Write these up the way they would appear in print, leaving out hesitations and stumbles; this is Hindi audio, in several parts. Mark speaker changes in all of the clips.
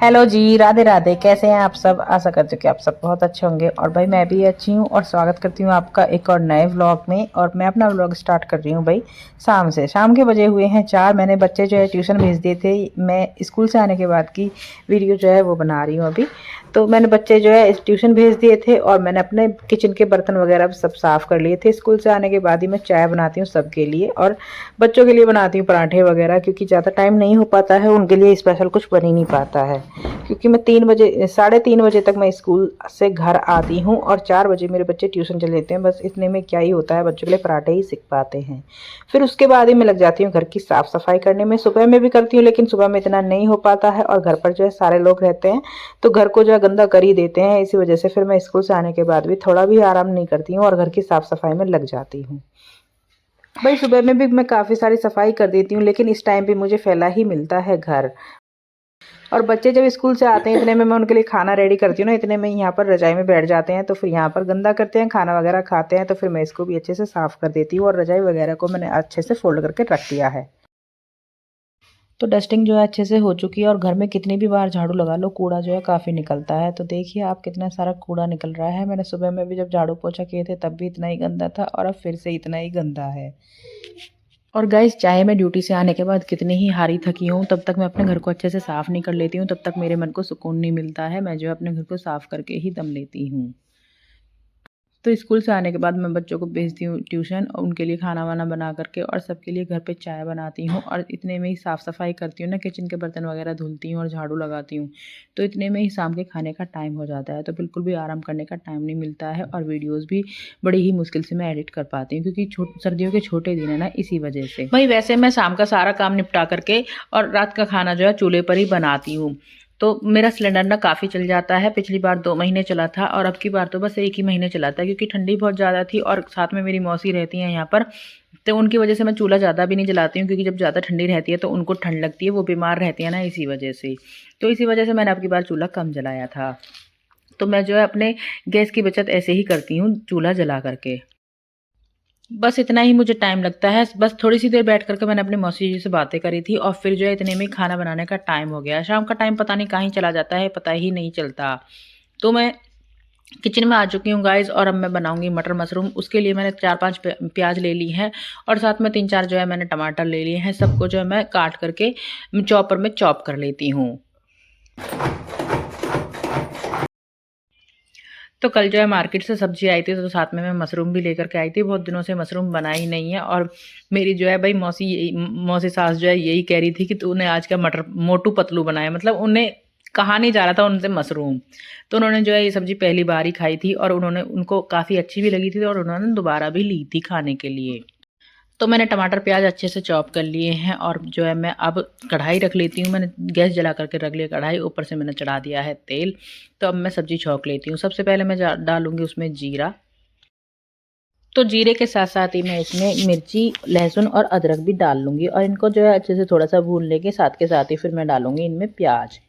Speaker 1: हेलो जी, राधे राधे। कैसे हैं आप सब? आशा करती हूँ कि आप सब बहुत अच्छे होंगे और भाई मैं भी अच्छी हूँ और स्वागत करती हूँ आपका एक और नए व्लॉग में। और मैं अपना व्लॉग स्टार्ट कर रही हूँ भाई शाम के बजे हुए हैं 4। मैंने बच्चे जो है ट्यूशन भेज दिए थे। मैं स्कूल से आने के बाद की वीडियो जो है वो बना रही हूँ अभी। तो मैंने बच्चे जो है ट्यूशन भेज दिए थे और मैंने अपने किचन के बर्तन वगैरह सब साफ़ कर लिए थे। स्कूल से आने के बाद ही मैं चाय बनाती हूँ सबके लिए और बच्चों के लिए बनाती हूँ पराठे वगैरह, क्योंकि ज़्यादा टाइम नहीं हो पाता है, उनके लिए स्पेशल कुछ बन ही नहीं पाता है। क्योंकि मैं 3 बजे 3:30 बजे तक मैं स्कूल से घर आती हूँ और 4 बजे मेरे बच्चे ट्यूशन चले जाते हैं। बस इतने में क्या ही होता है, बच्चों के लिए पराठे ही सीख पाते हैं। फिर उसके बाद ही मैं लग जाती हूँ घर की साफ़ सफाई करने में। सुबह में भी करती हूँ लेकिन सुबह में इतना नहीं हो पाता है और घर पर जो है सारे लोग रहते हैं तो घर को जो है गंदा कर ही देते हैं। इसी वजह से फिर मैं स्कूल से आने के बाद भी थोड़ा भी आराम नहीं करती हूँ और घर की साफ़ सफाई में लग जाती हूँ। भाई सुबह में भी मैं काफ़ी सारी सफाई कर देती हूँ लेकिन इस टाइम भी मुझे फैला ही मिलता है घर। और बच्चे जब स्कूल से आते हैं इतने में मैं उनके लिए खाना रेडी करती हूँ ना, इतने में यहाँ पर रजाई में बैठ जाते हैं तो फिर यहाँ पर गंदा करते हैं, खाना वगैरह खाते हैं। तो फिर मैं इसको भी अच्छे से साफ़ कर देती हूँ और रजाई वगैरह को मैंने अच्छे से फोल्ड करके रख दिया है। तो डस्टिंग जो है अच्छे से हो चुकी है और घर में कितनी भी बार झाड़ू लगा लो कूड़ा जो है काफ़ी निकलता है। तो देखिए आप कितना सारा कूड़ा निकल रहा है। मैंने सुबह में भी जब झाड़ू पोछा किए थे तब भी इतना ही गंदा था और अब फिर से इतना ही गंदा है। और गाइस चाहे मैं ड्यूटी से आने के बाद कितनी ही हारी थकी हूँ तब तक मैं अपने घर को अच्छे से साफ़ नहीं कर लेती हूँ, तब तक मेरे मन को सुकून नहीं मिलता है। मैं जो है अपने घर को साफ़ करके ही दम लेती हूँ। तो स्कूल से आने के बाद मैं बच्चों को भेजती हूँ ट्यूशन और उनके लिए खाना वाना बना करके और सबके लिए घर पे चाय बनाती हूँ और इतने में ही साफ़ सफाई करती हूँ ना, किचन के बर्तन वगैरह धुलती हूँ और झाड़ू लगाती हूँ। तो इतने में ही शाम के खाने का टाइम हो जाता है, तो बिल्कुल भी आराम करने का टाइम नहीं मिलता है और वीडियोज़ भी बड़ी ही मुश्किल से मैं एडिट कर पाती हूँ क्योंकि सर्दियों के छोटे दिन है ना, इसी वजह से। भाई वैसे मैं शाम का सारा काम निपटा करके और रात का खाना जो है चूल्हे पर ही बनाती हूँ। तो मेरा सिलेंडर ना काफ़ी चल जाता है। पिछली बार 2 महीने चला था और अब की बार तो बस 1 ही महीने चला था क्योंकि ठंडी बहुत ज़्यादा थी और साथ में मेरी मौसी रहती हैं यहाँ पर। तो उनकी वजह से मैं चूल्हा ज़्यादा भी नहीं जलाती हूँ क्योंकि जब ज़्यादा ठंडी रहती है तो उनको ठंड लगती है, वो बीमार रहती है ना, इसी वजह से। तो इसी वजह से मैंने अब की बार चूल्हा कम जलाया था। तो मैं जो है अपने गैस की बचत ऐसे ही करती हूँ चूल्हा जला करके। बस इतना ही मुझे टाइम लगता है। बस थोड़ी सी देर बैठ करके मैंने अपनी मौसी जी से बातें करी थी और फिर जो है इतने में ही खाना बनाने का टाइम हो गया। शाम का टाइम पता नहीं कहाँ ही चला जाता है, पता ही नहीं चलता। तो मैं किचन में आ चुकी हूँ गाइस और अब मैं बनाऊंगी मटर मशरूम। उसके लिए मैंने 4-5 प्याज ले ली हैं और साथ में 3-4 जो है मैंने टमाटर ले लिए हैं। सबको जो है मैं काट करके चॉपर में चॉप कर लेती हूँ। तो कल जो है मार्केट से सब्जी आई थी तो साथ में मैं मशरूम भी लेकर के आई थी। बहुत दिनों से मशरूम बनाई नहीं है और मेरी जो है भाई मौसी सास जो है यही कह रही थी कि तूने आज का मटर मोटू पतलू बनाया, मतलब उन्हें कहा नहीं जा रहा था उनसे मशरूम। तो उन्होंने जो है ये सब्जी पहली बार ही खाई थी और उन्होंने उनको काफ़ी अच्छी भी लगी थी और उन्होंने दोबारा भी ली थी खाने के लिए। तो मैंने टमाटर प्याज अच्छे से चॉप कर लिए हैं और जो है मैं अब कढ़ाई रख लेती हूँ। मैंने गैस जला करके रख लिया कढ़ाई, ऊपर से मैंने चढ़ा दिया है तेल। तो अब मैं सब्जी छौंक लेती हूँ। सबसे पहले मैं डालूंगी उसमें जीरा। तो जीरे के साथ साथ ही मैं इसमें मिर्ची, लहसुन और अदरक भी डाल लूँगी और इनको जो है अच्छे से थोड़ा सा भून लेंगे। साथ के साथ ही फिर मैं डालूँगी इनमें प्याज।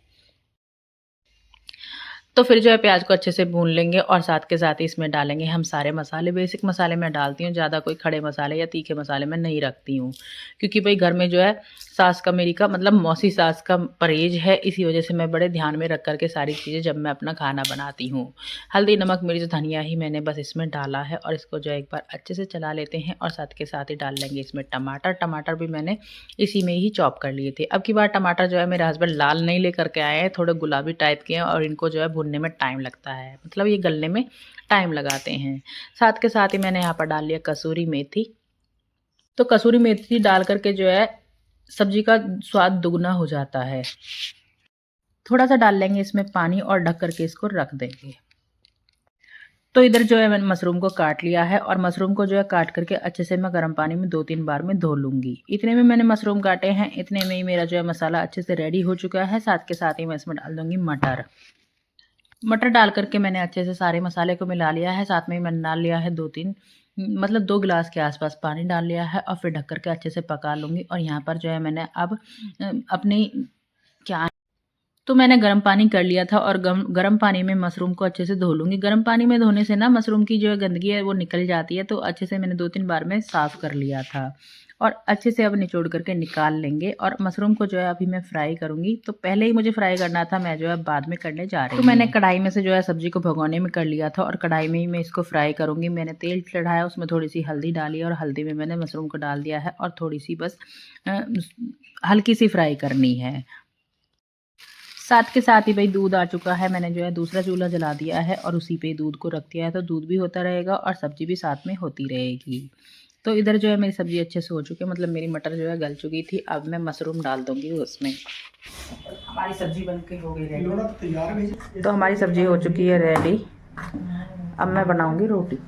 Speaker 1: तो फिर जो है प्याज को अच्छे से भून लेंगे और साथ के साथ ही इसमें डालेंगे हम सारे मसाले। बेसिक मसाले मैं डालती हूँ, ज़्यादा कोई खड़े मसाले या तीखे मसाले मैं नहीं रखती हूँ क्योंकि भाई घर में जो है सास का मेरी का मतलब मौसी सास का परहेज है, इसी वजह से मैं बड़े ध्यान में रख करके सारी चीज़ें जब मैं अपना खाना बनाती हूँ। हल्दी, नमक, मिर्च, धनिया ही मैंने बस इसमें डाला है और इसको जो है एक बार अच्छे से चला लेते हैं और साथ के साथ ही डाल लेंगे इसमें टमाटर। टमाटर भी मैंने इसी में ही चॉप कर लिए थे। अब की बार टमाटर जो है मेरे हस्बैंड लाल नहीं लेकर के आए हैं, थोड़े गुलाबी टाइप के हैं और इनको जो है भुनने में टाइम लगता है, मतलब ये गलने में टाइम लगाते हैं। साथ के साथ ही मैंने यहाँ पर डाल लिया कसूरी मेथी। तो कसूरी मेथी डाल करके जो है सब्जी का स्वाद दुगना हो जाता है। थोड़ा सा डाल लेंगे इसमें पानी और ढक करके इसको रख देंगे। तो इधर जो है मैंने मशरूम को काट लिया है और मशरूम को जो है काट करके अच्छे से मैं गर्म पानी में 2-3 बार में धो लूँगी। इतने में मैंने मशरूम काटे हैं, इतने में ही मेरा जो है मसाला अच्छे से रेडी हो चुका है। साथ के साथ ही मैं इसमें डाल दूँगी मटर। मटर डाल करके मैंने अच्छे से सारे मसाले को मिला लिया है। साथ में ही मैंने डाल लिया है 2-3 मतलब 2 गिलास के आसपास पानी डाल लिया है और फिर ढक करके अच्छे से पका लूँगी। और यहाँ पर जो है मैंने अब अपनी क्या तो मैंने गर्म पानी कर लिया था और गर्म पानी में मशरूम को अच्छे से धो लूँगी। गर्म पानी में धोने से ना मशरूम की जो है गंदगी है वो निकल जाती है, तो अच्छे से मैंने 2-3 बार में साफ़ कर लिया था और अच्छे से अब निचोड़ करके निकाल लेंगे। और मशरूम को जो है अभी मैं फ्राई करूँगी, तो पहले ही मुझे फ्राई करना था, मैं जो है बाद में करने जा रही हूँ। तो मैंने कढ़ाई में से जो है सब्ज़ी को भगोने में कर लिया था और कढ़ाई में ही मैं इसको फ्राई करूँगी। मैंने तेल चढ़ाया, उसमें थोड़ी-सी हल्दी डाली और हल्दी में मैंने मशरूम को डाल दिया है और थोड़ी-सी बस हल्की सी फ्राई करनी है। साथ के साथ ही भाई दूध आ चुका है, मैंने जो है दूसरा चूल्हा जला दिया है और उसी पे दूध को रख दिया है, तो दूध भी होता रहेगा और सब्ज़ी भी साथ में होती रहेगी। तो इधर जो है मेरी सब्ज़ी अच्छे से हो चुकी है, मतलब मेरी मटर जो है गल चुकी थी। अब मैं मशरूम डाल दूँगी उसमें। हमारी सब्ज़ी बन के हो गई रेडी। तो हमारी सब्ज़ी हो चुकी है रेडी। अब मैं बनाऊँगी रोटी।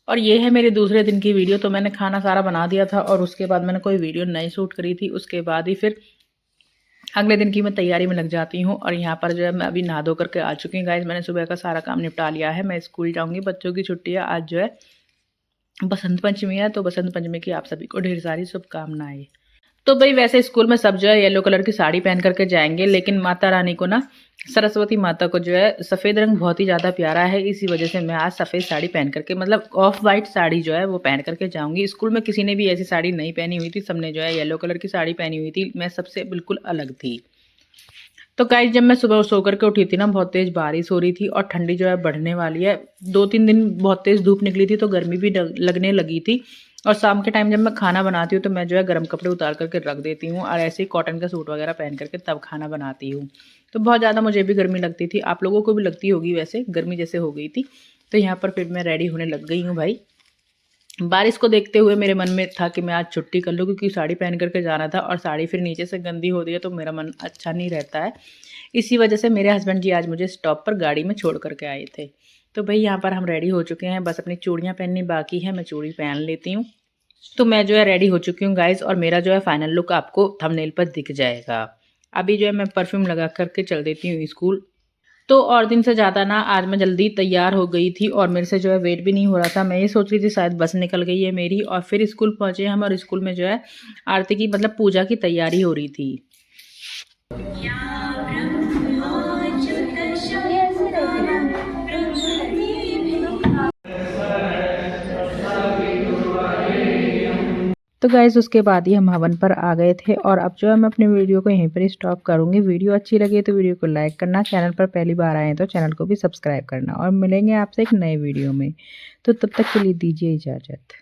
Speaker 1: और ये है मेरे दूसरे दिन की वीडियो। तो मैंने खाना सारा बना दिया था और उसके बाद मैंने कोई वीडियो नहीं शूट करी थी। उसके बाद ही फिर अगले दिन की मैं तैयारी में लग जाती हूँ। और यहाँ पर जो है मैं अभी नहा धो करके आ चुकी हूँ गाइस। मैंने सुबह का सारा काम निपटा लिया है। मैं स्कूल जाऊँगी, बच्चों की छुट्टी है। आज जो है बसंत पंचमी है, तो बसंत पंचमी की आप सभी को ढेर सारी शुभकामनाएं। तो भाई वैसे स्कूल में सब जो है येलो कलर की साड़ी पहन करके जाएंगे, लेकिन माता रानी को ना, सरस्वती माता को जो है सफ़ेद रंग बहुत ही ज़्यादा प्यारा है। इसी वजह से मैं आज सफ़ेद साड़ी पहन करके, मतलब ऑफ वाइट साड़ी जो है वो पहन करके जाऊंगी। स्कूल में किसी ने भी ऐसी साड़ी नहीं पहनी हुई थी, सबने जो है येलो कलर की साड़ी पहनी हुई थी। मैं सबसे बिल्कुल अलग थी। तो गाइस जब मैं सुबह सो करके उठी थी ना, बहुत तेज़ बारिश हो रही थी और ठंडी जो है बढ़ने वाली है। 2-3 दिन बहुत तेज़ धूप निकली थी, तो गर्मी भी लगने लगी थी। और शाम के टाइम जब मैं खाना बनाती हूँ तो मैं जो है गर्म कपड़े उतार करके रख देती हूँ और ऐसे ही कॉटन का सूट वगैरह पहन करके तब खाना बनाती हूँ। तो बहुत ज़्यादा मुझे भी गर्मी लगती थी, आप लोगों को भी लगती होगी, वैसे गर्मी जैसे हो गई थी। तो यहाँ पर फिर मैं रेडी होने लग गई हूँ भाई। बारिश को देखते हुए मेरे मन में था कि मैं आज छुट्टी कर लूँ, क्योंकि साड़ी पहन करके जाना था और साड़ी फिर नीचे से गंदी होती है तो मेरा मन अच्छा नहीं रहता है। इसी वजह से मेरे हस्बैंड जी आज मुझे स्टॉप पर गाड़ी में छोड़ करके आए थे। तो भाई यहाँ पर हम रेडी हो चुके हैं, बस अपनी चूड़ियाँ पहननी बाकी है। मैं चूड़ी पहन लेती हूँ। तो मैं जो है रेडी हो चुकी हूँ गाइस, और मेरा जो है फाइनल लुक आपको थंबनेल पर दिख जाएगा। अभी जो है मैं परफ्यूम लगा करके चल देती हूँ स्कूल। तो और दिन से ज़्यादा ना आज मैं जल्दी तैयार हो गई थी और मेरे से जो है वेट भी नहीं हो रहा था। मैं ये सोच रही थी शायद बस निकल गई है मेरी। और फिर स्कूल पहुँचे हम और स्कूल में जो है आरती की, मतलब पूजा की तैयारी हो रही थी। तो गाइज़ उसके बाद ही हम हवन पर आ गए थे और अब जो है मैं अपनी वीडियो को यहीं पर ही स्टॉप करूँगी। वीडियो अच्छी लगी तो वीडियो को लाइक करना, चैनल पर पहली बार आए हैं तो चैनल को भी सब्सक्राइब करना, और मिलेंगे आपसे एक नए वीडियो में। तो तब तक के लिए दीजिए इजाज़त।